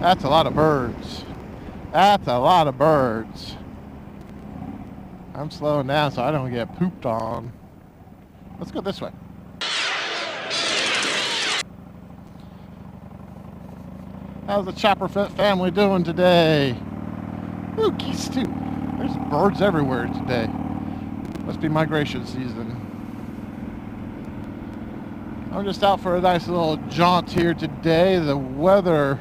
That's a lot of birds. That's a lot of birds. I'm slowing down so I don't get pooped on. Let's go this way. How's the Chopper family doing today? Ooh, geese too. There's birds everywhere today. Must be migration season. I'm just out for a nice little jaunt here today. The weather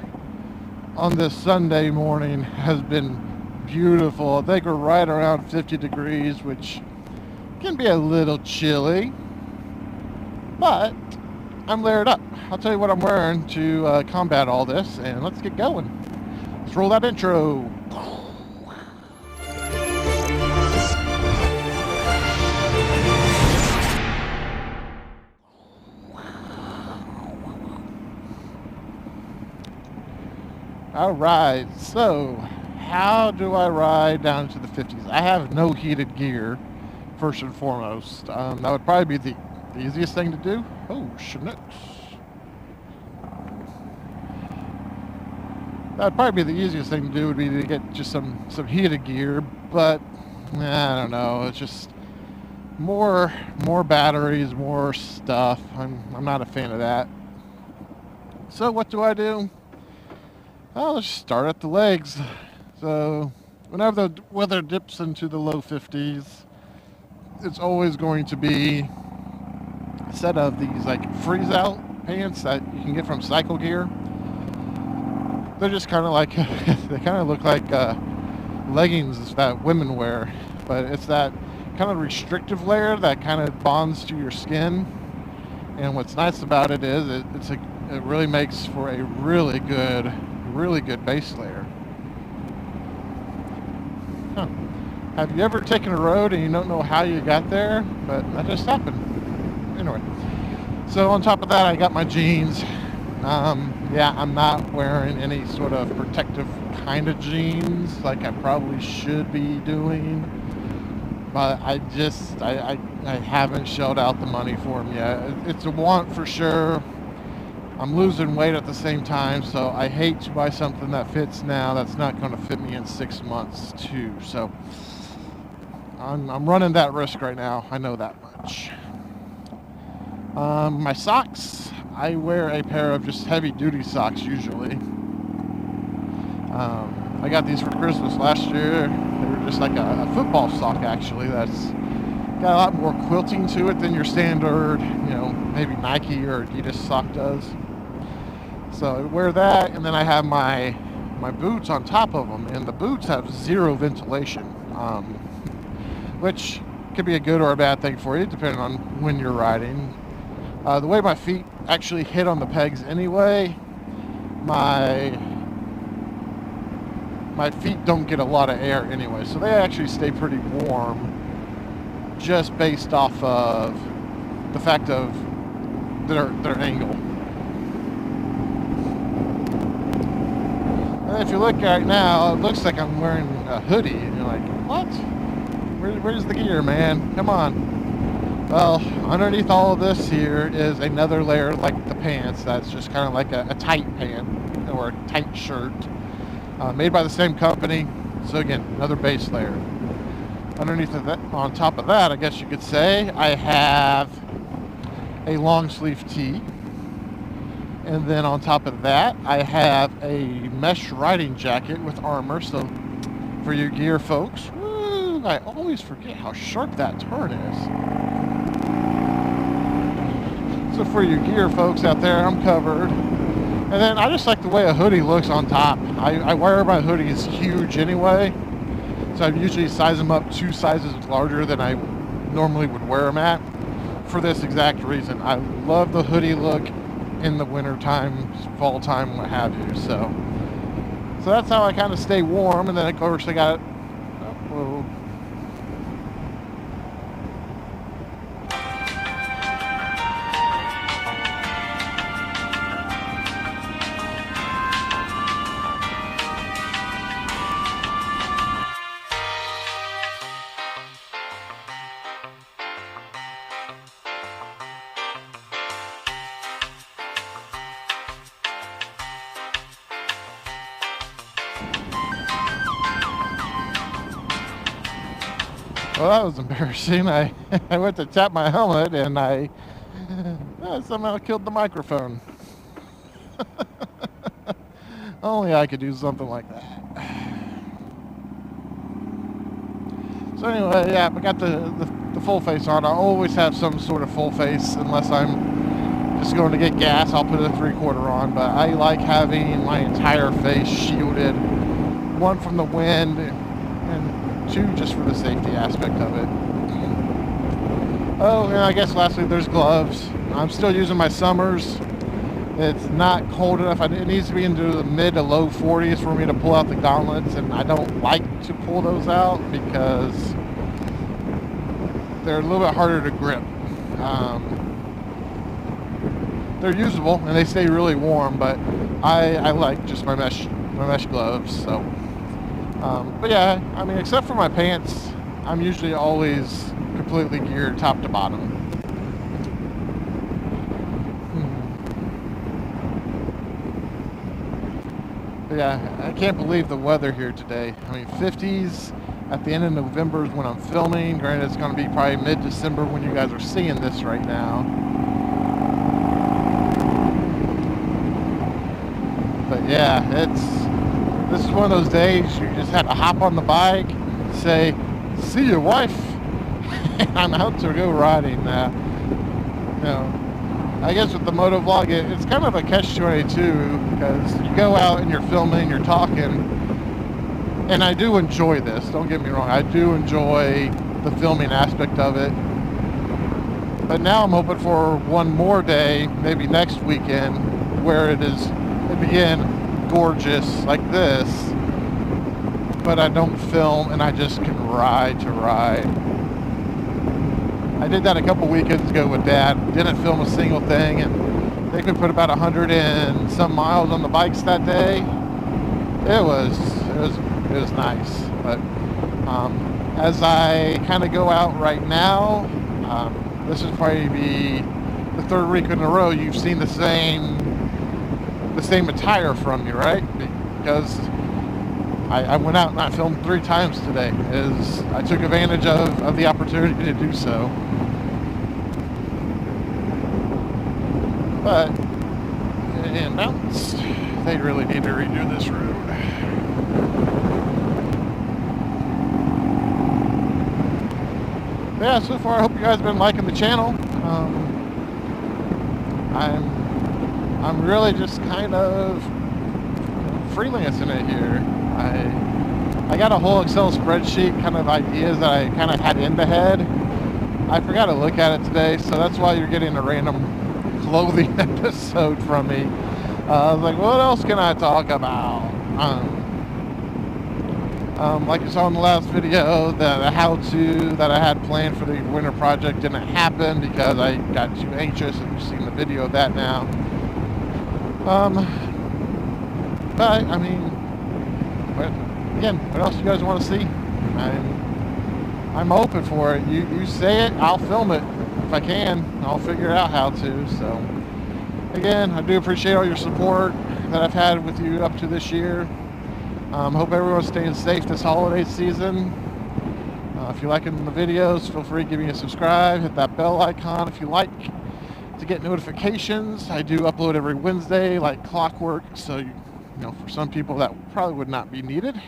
on this Sunday morning has been beautiful. I think we're right around 50 degrees, which can be a little chilly, but I'm layered up. I'll tell you what I'm wearing to combat all this, and let's get going. Let's roll that intro. All right, so how do I ride down to the 50s? I have no heated gear, first and foremost. That would probably be the easiest thing to do. Oh, Chinooks. That would probably be the easiest thing to do, would be to get just some heated gear, but I don't know. It's just more batteries, more stuff. I'm not a fan of that. So what do? Well, let's start at the legs. So whenever the weather dips into the low 50s, it's always going to be a set of these like freeze out pants that you can get from Cycle Gear. They're just kind of like, they kind of look like leggings that women wear, but it's that kind of restrictive layer that kind of bonds to your skin. And what's nice about it is it really makes for a really good base layer. Huh. Have you ever taken a road and you don't know how you got there? But that just happened. Anyway, so on top of that, I got my jeans. Yeah, I'm not wearing any sort of protective kind of jeans like I probably should be doing, but I haven't shelled out the money for them yet. It's a want for sure. I'm losing weight at the same time, so I hate to buy something that fits now that's not going to fit me in 6 months too. So I'm running that risk right now. I know that much. My socks, I wear a pair of just heavy duty socks usually. I got these for Christmas last year. They were just like a football sock actually. That's got a lot more quilting to it than your standard, maybe Nike or Adidas sock does. So I wear that, and then I have my boots on top of them, and the boots have zero ventilation, which could be a good or a bad thing for you, depending on when you're riding. The way my feet actually hit on the pegs anyway, my feet don't get a lot of air anyway, so they actually stay pretty warm, just based off of the fact of their angle. And if you look right now, it looks like I'm wearing a hoodie, and you're like, what? Where's the gear, man? Come on. Well, underneath all of this here is another layer like the pants that's just kind of like a tight pant or a tight shirt, made by the same company. So again, another base layer. Underneath of that, on top of that, I guess you could say, I have a long sleeve tee. And then on top of that, I have a mesh riding jacket with armor. So for your gear folks, woo, I always forget how sharp that turn is. So for your gear folks out there, I'm covered. And then I just like the way a hoodie looks on top. I wear my hoodies huge anyway. So I usually size them up 2 sizes larger than I normally would wear them at, for this exact reason. I love the hoodie look in the winter time, fall time, what have you. So that's how I kind of stay warm. And then of course I got Well, that was embarrassing. I went to tap my helmet and I somehow killed the microphone. Only I could do something like that. So anyway, yeah, I got the full face on. I always have some sort of full face unless I'm just going to get gas. I'll put a 3/4 on, but I like having my entire face shielded. One from the wind and two just for the safety aspect of it. Oh, and I guess lastly there's gloves. I'm still using my Summers. It's not cold enough. It needs to be into the mid to low 40s for me to pull out the gauntlets, and I don't like to pull those out because they're a little bit harder to grip. They're usable and they stay really warm, but I like just my mesh gloves. So, but yeah, I mean, except for my pants, I'm usually always completely geared top to bottom. But yeah, I can't believe the weather here today. I mean, 50s at the end of November is when I'm filming. Granted, it's going to be probably mid-December when you guys are seeing this right now. But yeah, this is one of those days you just have to hop on the bike, say, "See you, wife," and I'm out to go riding. You know, I guess with the Motovlog, it's kind of a catch-22 because you go out and you're filming, you're talking, and I do enjoy this. Don't get me wrong, I do enjoy the filming aspect of it. But now I'm hoping for one more day, maybe next weekend, where it is, again, gorgeous like this, but I don't film and I just can ride to ride. I did that a couple weekends ago with Dad. Didn't film a single thing, and I think we put about 100 and some miles on the bikes that day. It was nice. But as I kind of go out right now, this is probably the third week in a row you've seen the same attire from me, right? Because I went out and I filmed 3 times today. I took advantage of the opportunity to do so. But in mountains, they really need to redo this road. Yeah, so far I hope you guys have been liking the channel. I'm really just kind of freelancing it here. I got a whole Excel spreadsheet kind of ideas that I kind of had in the head. I forgot to look at it today, so that's why you're getting a random clothing episode from me. I was like, what else can I talk about? Like you saw in the last video, the how-to that I had planned for the winter project didn't happen because I got too anxious, and you've seen the video of that now. But I mean, again, what else do you guys want to see? I'm open for it. You say it, I'll film it. If I can, I'll figure out how to. So again, I do appreciate all your support that I've had with you up to this year. Hope everyone's staying safe this holiday season. If you're liking the videos, feel free to give me a subscribe, hit that bell icon if you like to get notifications. I do upload every Wednesday like clockwork, so you know, for some people that probably would not be needed.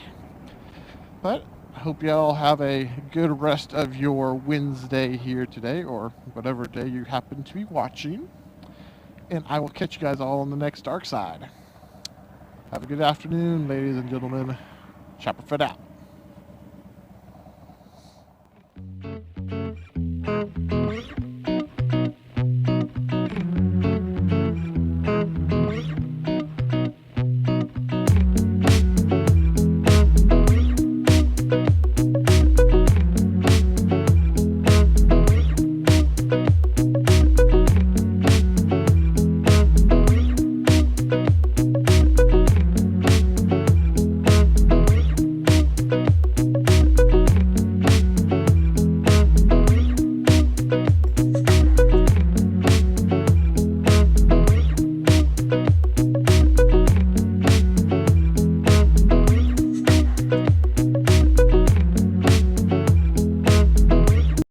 But I hope y'all have a good rest of your Wednesday here today, or whatever day you happen to be watching. And I will catch you guys all on the next dark side. Have a good afternoon, ladies and gentlemen. Chopperfoot out.